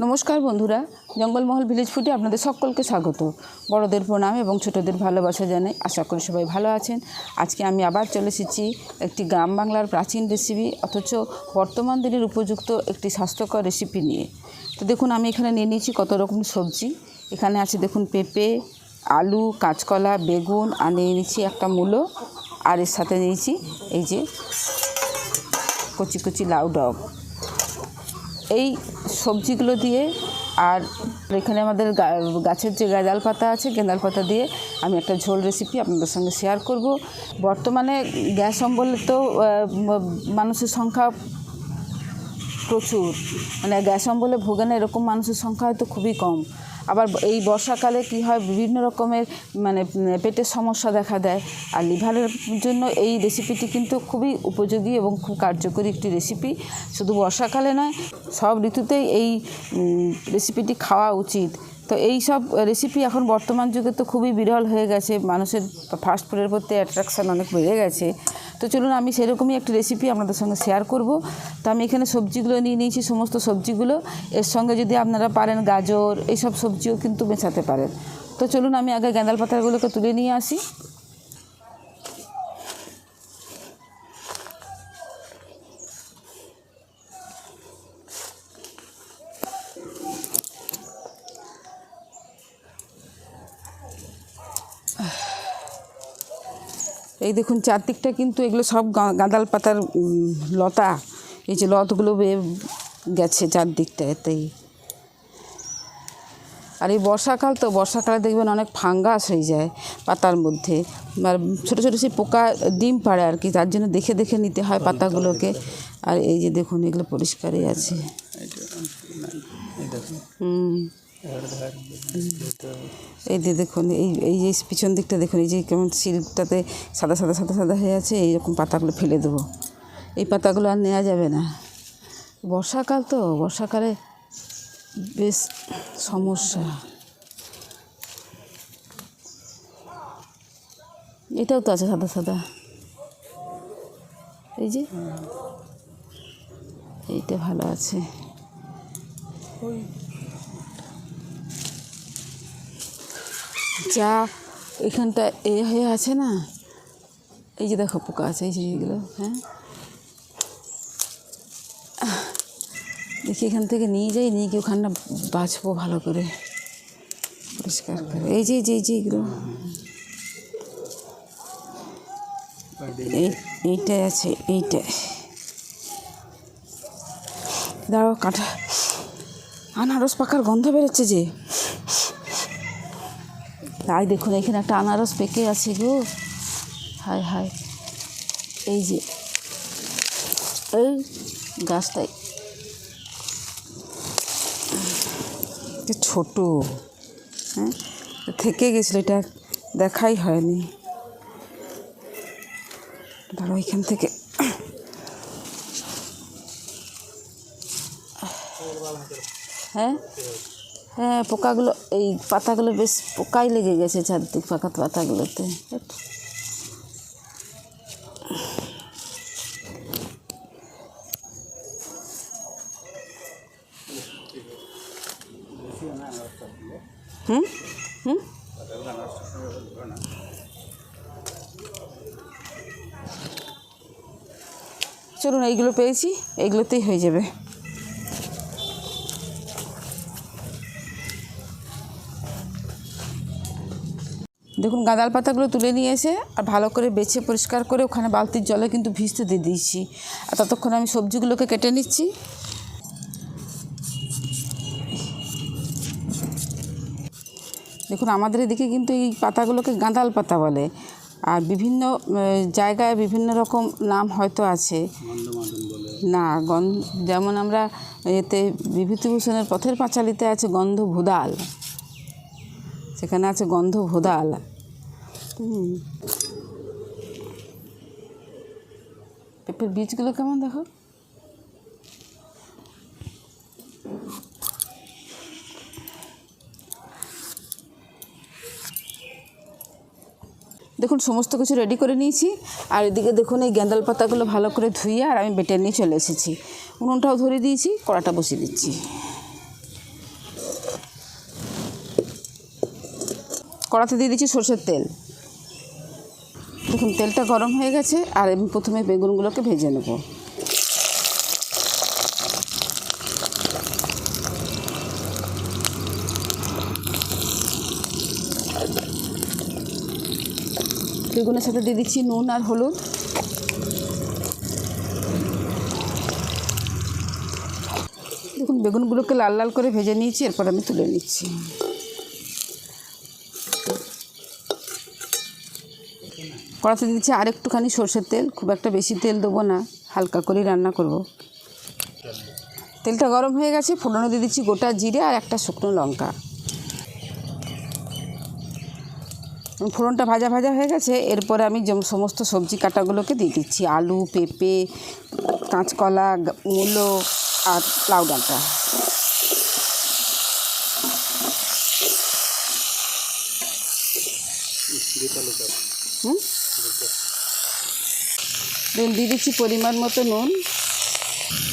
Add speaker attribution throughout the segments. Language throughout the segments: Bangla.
Speaker 1: নমস্কার বন্ধুরা, জঙ্গলমহল ভিলেজ ফুডে আপনাদের সকলকে স্বাগত। বড়দের প্রণাম এবং ছোটদের ভালোবাসা জানাই। আশা করি সবাই ভালো আছেন। আজকে আমি আবার চলে এসেছি একটি গ্রাম বাংলার প্রাচীন রেসিপি, অথচ বর্তমান দিনের উপযুক্ত একটি স্বাস্থ্যকর রেসিপি নিয়ে। তো দেখুন, আমি এখানে নিয়ে নিয়েছি কত রকম সবজি। এখানে আছে দেখুন পেঁপে, আলু, কাঁচকলা, বেগুন, আর নিয়ে নিয়েছি একটা মূলো, আর এর সাথে নিয়েছি এই যে কচি কচি লাউ ডগ। এই সবজিগুলো দিয়ে আর এখানে আমাদের গাছের যে গাঁদাল পাতা আছে, গেঁদাল পাতা দিয়ে আমি একটা ঝোল রেসিপি আপনাদের সঙ্গে শেয়ার করব। বর্তমানে গ্যাস অম্বলে তো মানুষের সংখ্যা প্রচুর, মানে গ্যাস অম্বলে ভোগে না এরকম মানুষের সংখ্যা হয়তো খুবই কম। আবার এই বর্ষাকালে কি হয়, বিভিন্ন রকমের মানে পেটের সমস্যা দেখা দেয়। আর লিভারের জন্য এই রেসিপিটি কিন্তু খুবই উপযোগী এবং খুব কার্যকরী একটি রেসিপি। শুধু বর্ষাকালে নয়, সব ঋতুতেই এই রেসিপিটি খাওয়া উচিত। তো এই সব রেসিপি এখন বর্তমান যুগে তো খুবই বিরল হয়ে গেছে, মানুষের ফাস্টফুডের প্রতি অ্যাট্রাকশান অনেক বেড়ে গেছে। তো চলুন, আমি সেরকমই একটি রেসিপি আপনাদের সঙ্গে শেয়ার করব। তো আমি এখানে সবজিগুলো নিয়ে নিয়েছি, সমস্ত সবজিগুলো। এর সঙ্গে যদি আপনারা পারেন গাজর, এইসব সবজিও কিন্তু মেশাতে পারেন। তো চলুন, আমি আগে গেঁদাল পাতাগুলোকে তুলে নিয়ে আসি। এই দেখুন, চারদিকটা কিন্তু এগুলো সব গাঁদাল পাতার লতা। এই যে লতগুলো গেছে চারদিকটা এতেই। আর এই বর্ষাকাল তো, বর্ষাকালে দেখবেন অনেক ফাঙ্গাস হয়ে যায় পাতার মধ্যে, আর ছোটো ছোটো সেই পোকা ডিম পাড়ে আর কি। তার জন্য দেখে দেখে নিতে হয় পাতাগুলোকে। আর এই যে দেখুন, এগুলো পরিষ্কারই আছে। এই যে দেখুন, এই যে পিছন দিকটা দেখুন, এই যে কেমন শিলটাতে সাদা সাদা সাদা সাদা হয়ে আছে। এইরকম পাতাগুলো ফেলে দেবো, এই পাতাগুলো আর নেওয়া যাবে না। বর্ষাকাল তো, বর্ষাকালে বেশ সমস্যা। এটাও তো আছে সাদা সাদা, এই যে এইটা ভালো আছে। যা এখানটা হয়ে আছে না, এই যে দেখো পোকা আছে, এই যে এইগুলো। হ্যাঁ, দেখি এখান থেকে নিয়ে যাই, নিয়ে গিয়ে ওখানটা বাছবো ভালো করে, পরিষ্কার করে। এই যে এইগুলো, এইটাই আছে, এইটাই। দাঁড়াও, কাঁঠা আনারস পাকার গন্ধ বেরোচ্ছে যে। তাই দেখুন, এখানে একটা আনারস পেকে আছে গো। হায় হায়, এই যে এই গাছটাই ছোট, হ্যাঁ থেকে গেছিলো, এটা দেখাই হয়নি। ধরো এখান থেকে, হ্যাঁ হ্যাঁ, পোকাগুলো এই পাতাগুলো বেশ পোকাই লেগে গেছে চারদিক পাতাগুলোতে। হুম হুম চলুন, এইগুলো পেয়েছি, এইগুলোতেই হয়ে যাবে। দেখুন, গাঁদাল পাতাগুলো তুলে নিয়ে এসে আর ভালো করে বেছে পরিষ্কার করে ওখানে বালতির জলে কিন্তু ভিজতে দিয়ে দিয়েছি। আর ততক্ষণ আমি সবজিগুলোকে কেটে নিচ্ছি। দেখুন, আমাদের এদিকে কিন্তু এই পাতাগুলোকে গাঁদাল পাতা বলে, আর বিভিন্ন জায়গায় বিভিন্ন রকম নাম হয়তো আছে। না, যেমন আমরা এতে বিভূতিভূষণের পথের পাঁচালীতে আছে গন্ধ ভোদাল, সেখানে আছে গন্ধ ভোদাল। পেঁপের বীজগুলো কেমন দেখো। দেখুন, সমস্ত কিছু রেডি করে নিয়েছি। আর এদিকে দেখুন, এই গেঁদাল পাতাগুলো ভালো করে ধুয়ে আর আমি বেটে নিয়ে চলে এসেছি। উনুনটাও ধরে দিয়েছি, কড়াটা বসিয়ে দিচ্ছি। কড়াতে দিয়ে দিচ্ছি সরষের তেল। দেখুন তেলটা গরম হয়ে গেছে আর আমি প্রথমে বেগুনগুলোকে ভেজে নেব। বেগুনের সাথে দিয়ে দিচ্ছি নুন আর হলুদ। দেখুন বেগুনগুলোকে লাল লাল করে ভেজে নিয়েছি, এরপর আমি তুলে নিচ্ছি। কড়াতে দিচ্ছি আর একটুখানি সরষের তেল, খুব একটা বেশি তেল দেবো না, হালকা করেই রান্না করব। তেলটা গরম হয়ে গেছে, ফোড়নে দিয়ে দিচ্ছি গোটা জিরে আর একটা শুকনো লঙ্কা। ফোড়নটা ভাজা ভাজা হয়ে গেছে, এরপরে আমি সমস্ত সবজি কাটাগুলোকে দিয়ে দিচ্ছি। আলু, পেঁপে, কাঁচকলা, মূলো আর লাউ ডাঁটা। দেখুন দিয়ে দিচ্ছি পরিমাণ মতো নুন,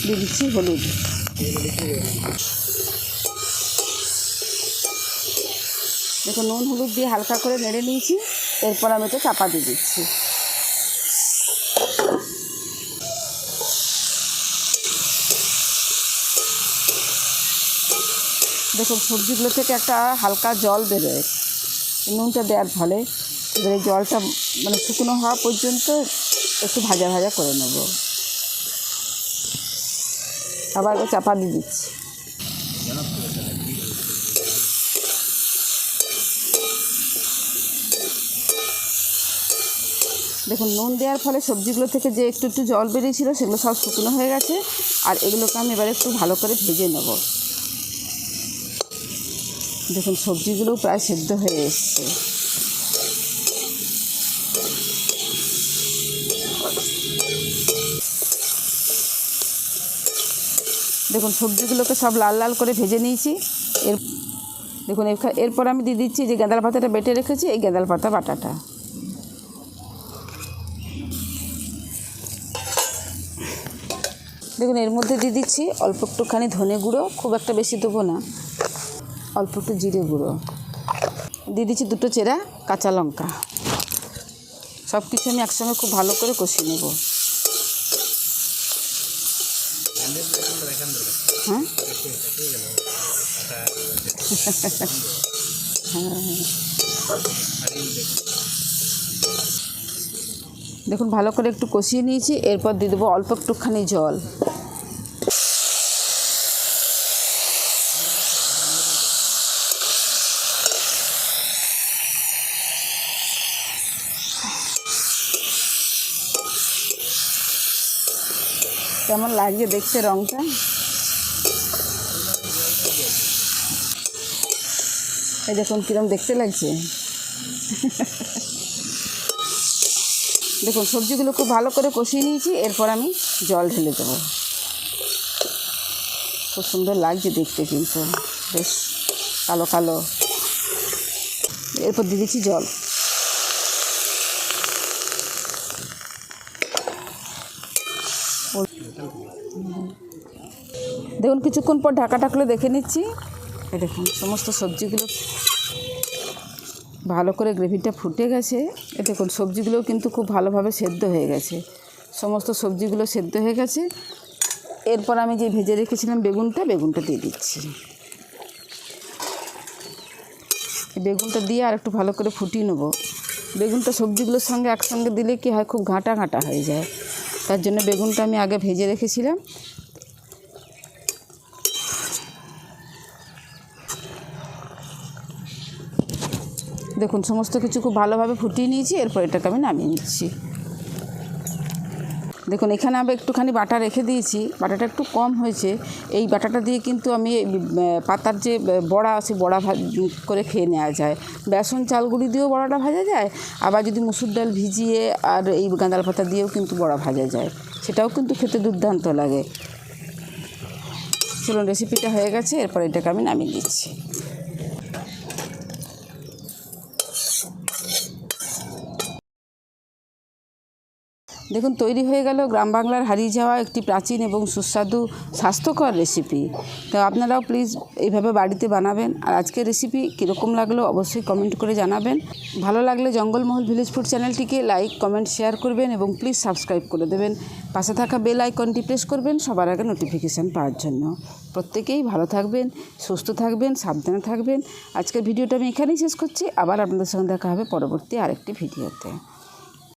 Speaker 1: দিয়ে দিচ্ছি হলুদ। দেখুন নুন হলুদ দিয়ে হালকা করে নেড়ে নিয়েছি, এরপর আমি এটা চাপা দিয়ে দিচ্ছি। দেখুন সবজিগুলো থেকে একটা হালকা জল বেরোয় নুনটা দেওয়ার ফলে। এবারে জলটা মানে শুকনো হওয়া পর্যন্ত একটু ভাজা ভাজা করে নেব। আবার চাপা দিয়ে দিচ্ছি। দেখুন নুন দেওয়ার ফলে সবজিগুলো থেকে যে একটু একটু জল বেরিয়েছিল সেগুলো সব শুকনো হয়ে গেছে, আর এগুলোকে আমি এবার একটু ভালো করে ভেজে নেব। দেখুন সবজিগুলো প্রায় সেদ্ধ হয়ে এসছে। দেখুন সবজিগুলোকে সব লাল লাল করে ভেজে নিয়েছি। দেখুন এরপর আমি দিয়ে দিচ্ছি যে গাঁদাল পাতাটা বেটে রেখেছি, এই গাঁদাল পাতা বাটাটা। দেখুন এর মধ্যে দিয়ে দিচ্ছি অল্প একটুখানি ধনে গুঁড়ো, খুব একটা বেশি দেবো না, অল্প একটু জিরে গুঁড়ো। দিয়ে দিচ্ছি দুটো চেরা কাঁচা লঙ্কা। সব কিছু আমি একসঙ্গে খুব ভালো করে কষিয়ে নেব। হ্যাঁ দেখুন ভালো করে একটু কষিয়ে নিয়েছি, এরপর দিয়ে দেবো অল্প একটুখানি জল। কেমন লাগছে দেখতে রঙটা? এই দেখুন কীরকম দেখতে লাগছে। দেখুন সবজিগুলো খুব ভালো করে কষিয়ে নিয়েছি, এরপর আমি জল ঢেলে দেবো। খুব সুন্দর লাগছে দেখতে, কিন্তু বেশ কালো কালো। এরপর দিয়ে দিচ্ছি জল। দেখুন কিছুক্ষণ পর ঢাকাটা খুলে দেখে নিচ্ছি। এই দেখুন সমস্ত সবজিগুলো ভালো করে গ্রেভিটা ফুটে গেছে। এই দেখুন সবজিগুলোও কিন্তু খুব ভালোভাবে সেদ্ধ হয়ে গেছে, সমস্ত সবজিগুলো সেদ্ধ হয়ে গেছে। এরপর আমি যে ভেজে রেখেছিলাম বেগুনটা দিয়ে দিচ্ছি। বেগুনটা দিয়ে আর একটু ভালো করে ফুটিয়ে নেব। বেগুনটা সবজিগুলোর সঙ্গে একসঙ্গে দিলে কি হয়, খুব ঘাঁটা ঘাঁটা হয়ে যায়, তার জন্য বেগুনটা আমি আগে ভেজে রেখেছিলাম। দেখুন সমস্ত কিছু খুব ভালোভাবে ফুটিয়ে নিয়েছি, এরপর এটাকে আমি নামিয়ে নিচ্ছি। দেখুন এখানে আমি একটুখানি বাটা রেখে দিয়েছি, বাটাটা একটু কম হয়েছে। এই বাটাটা দিয়ে কিন্তু আমি পাতার যে বড়া আছে, বড়া করে খেয়ে নেওয়া যায়। বেসন চালগুড়ি দিয়েও বড়াটা ভাজা যায়, আবার যদি মুসুর ডাল ভিজিয়ে আর এই গাঁদাল পাতা দিয়েও কিন্তু বড়া ভাজা যায়, সেটাও কিন্তু খেতে দুর্দান্ত লাগে। চলুন রেসিপিটা হয়ে গেছে, এরপর এটাকে আমি নামিয়ে দিচ্ছি। দেখুন তৈরি হয়ে গেল গ্রাম বাংলার হারিয়ে যাওয়া একটি প্রাচীন এবং সুস্বাদু স্বাস্থ্যকর রেসিপি। তো আপনারাও প্লিজ এইভাবে বাড়িতে বানাবেন। আর আজকের রেসিপি কীরকম লাগলো অবশ্যই কমেন্ট করে জানাবেন। ভালো লাগলে জঙ্গলমহল ভিলেজ ফুড চ্যানেলটিকে লাইক, কমেন্ট, শেয়ার করবেন এবং প্লিজ সাবস্ক্রাইব করে দেবেন। পাশে থাকা বেল আইকনটি প্রেস করবেন সবার আগে নোটিফিকেশান পাওয়ার জন্য। প্রত্যেকেই ভালো থাকবেন, সুস্থ থাকবেন, সাবধানে থাকবেন। আজকের ভিডিওটা আমি এখানেই শেষ করছি। আবার আপনাদের সঙ্গে দেখা হবে পরবর্তী আরেকটি ভিডিওতে।